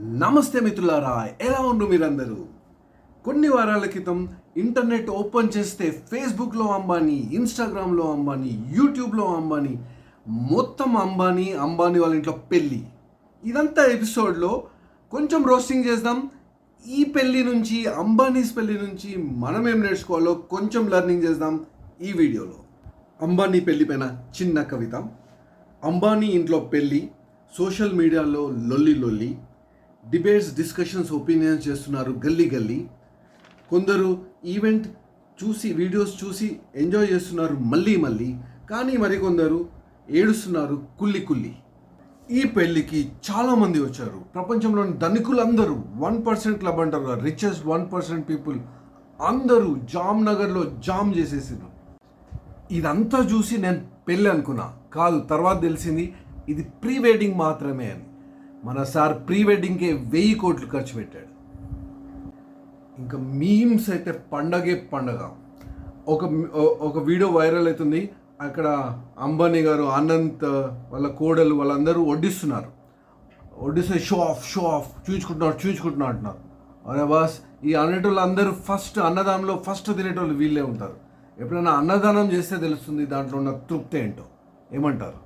నమస్తే మిత్రులారా, ఎలా ఉండు మీరందరూ? కొన్ని వారాల క్రితం ఇంటర్నెట్ ఓపెన్ చేస్తే ఫేస్బుక్లో అంబానీ, ఇన్స్టాగ్రామ్లో అంబానీ, యూట్యూబ్లో అంబానీ, మొత్తం అంబానీ వాళ్ళ ఇంట్లో పెళ్ళి. ఇదంతా ఎపిసోడ్లో కొంచెం రోస్టింగ్ చేద్దాం. ఈ పెళ్ళి నుంచి, అంబానీస్ పెళ్ళి నుంచి మనం ఏం నేర్చుకోవాలో కొంచెం లెర్నింగ్ చేద్దాం ఈ వీడియోలో. అంబానీ పెళ్ళి పైన చిన్న కవిత. అంబానీ ఇంట్లో పెళ్ళి, సోషల్ మీడియాలో లొల్లి, డిబేట్స్, డిస్కషన్స్, ఒపీనియన్స్ చేస్తున్నారు గల్లీ. కొందరు ఈవెంట్ చూసి, వీడియోస్ చూసి ఎంజాయ్ చేస్తున్నారు మళ్ళీ, కానీ మరికొందరు ఏడుస్తున్నారు కుల్లి. ఈ పెళ్ళికి చాలామంది వచ్చారు. ప్రపంచంలోని ధనికులందరూ, 1% క్లబ్ అంటారు, రిచెస్ట్ 1% పీపుల్ అందరూ జామ్నగర్లో జామ్ చేసేసారు. ఇదంతా చూసి నేను పెళ్ళి అనుకున్నా. కాదు, తర్వాత తెలిసింది ఇది ప్రీ వెడ్డింగ్ మాత్రమే అని. మన సార్ ప్రీ వెడ్డింగ్కే 1000 కోట్లు ఖర్చు పెట్టాడు. ఇంకా మీమ్స్ అయితే పండగ. ఒక వీడియో వైరల్ అవుతుంది. అక్కడ అంబానీ గారు, అనంత్ వాళ్ళ కోడలు వాళ్ళందరూ వడ్డిస్తే షో ఆఫ్ చూయించుకుంటున్నారు అంటున్నారు. అరే బాస్, ఈ అనేటోళ్ళు అందరూ ఫస్ట్ అన్నదానంలో ఫస్ట్ తినేటోళ్ళు వీళ్ళే ఉంటారు. ఎప్పుడైనా అన్నదానం చేస్తే తెలుస్తుంది దాంట్లో ఉన్న తృప్తి ఏంటో. ఏమంటారు?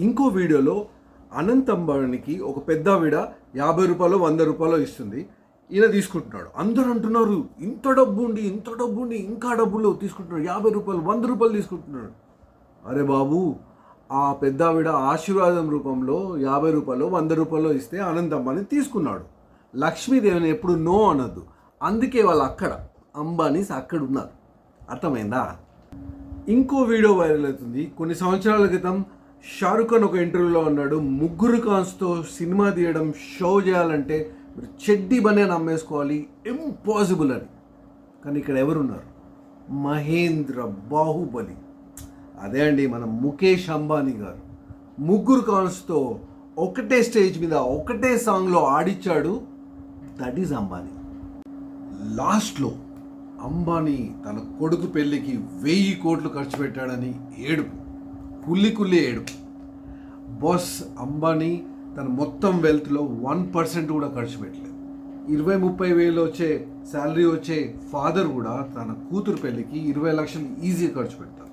ఇంకో వీడియోలో అనంత్ అంబానీకి ఒక పెద్ద ఆవిడ 50 రూపాయలు 100 రూపాయలు ఇస్తుంది. ఈయన తీసుకుంటున్నాడు. అందరూ అంటున్నారు ఇంత డబ్బు ఉండి ఇంకా డబ్బులు తీసుకుంటున్నాడు, 50 రూపాయలు 100 రూపాయలు తీసుకుంటున్నాడు. అరే బాబు, ఆ పెద్ద ఆవిడ ఆశీర్వాదం రూపంలో 50 రూపాయలు 100 రూపాయలు ఇస్తే అనంత్ అంబానీ తీసుకున్నాడు. లక్ష్మీదేవిని ఎప్పుడు నో అనొద్దు. అందుకే వాళ్ళు అక్కడ అంబానీస్ అక్కడ ఉన్నారు. అర్థమైందా? ఇంకో వీడియో వైరల్ అవుతుంది. కొన్ని సంవత్సరాల క్రితం షారుఖ్ ఖాన్ ఒక ఇంటర్వ్యూలో అన్నాడు, 3 ఖాన్స్తో సినిమా తీయడం, షో చేయాలంటే మీరు చెడ్డీ బనియన్ అమ్మేసుకోవాలి, ఇంపాసిబుల్ అని. కానీ ఇక్కడ ఎవరున్నారు? మహేంద్ర బాహుబలి. అదే అండి, మన ముఖేష్ అంబానీ గారు 3 ఖాన్స్తో ఒకటే స్టేజ్ మీద ఒకటే సాంగ్లో ఆడిచ్చాడు. That is Ambani. లాస్ట్లో అంబానీ తన కొడుకు పెళ్ళికి 1000 కోట్లు ఖర్చు పెట్టాడని ఏడుపు, కుల్లి ఏడుపు. బాస్ అంబానీ తన మొత్తం వెల్త్లో 1% కూడా ఖర్చు పెట్టలేదు. 20-30 వేలు వచ్చే శాలరీ వచ్చే ఫాదర్ కూడా తన కూతురు పెళ్ళికి 20 లక్షలు ఈజీగా ఖర్చు పెడతారు.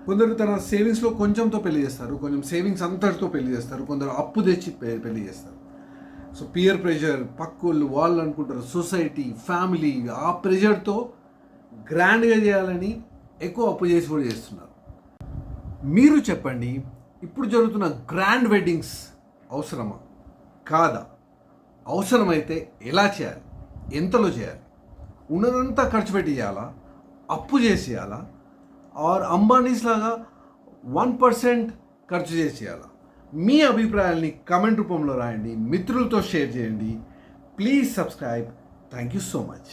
కొందరు తన సేవింగ్స్లో కొంచెంతో పెళ్లి చేస్తారు, కొంచెం సేవింగ్స్ అంతటితో పెళ్లి చేస్తారు, కొందరు అప్పు తెచ్చి పెళ్లి చేస్తారు. సో పియర్ ప్రెషర్, పక్కోళ్ళు వాళ్ళు అనుకుంటారు, సొసైటీ, ఫ్యామిలీ, ఆ ప్రెషర్తో గ్రాండ్గా చేయాలని ఎక్కువ అప్పు చేసి కూడా చేస్తున్నారు. మీరు చెప్పండి, ఇప్పుడు జరుగుతున్న గ్రాండ్ వెడ్డింగ్స్ అవసరమా కాదా? అవసరమైతే ఎలా చేయాలి? ఎంతలో చేయాలి? ఉన్నదంతా ఖర్చు పెట్టి చేయాలా? అప్పు చేసి చేయాలా? ఆర్ అంబానీస్ లాగా 1% ఖర్చు చేసి చేయాలా? మీ అభిప్రాయాల్ని కామెంట్ రూపంలో రాయండి, మిత్రులతో షేర్ చేయండి. Please subscribe. Thank you so much.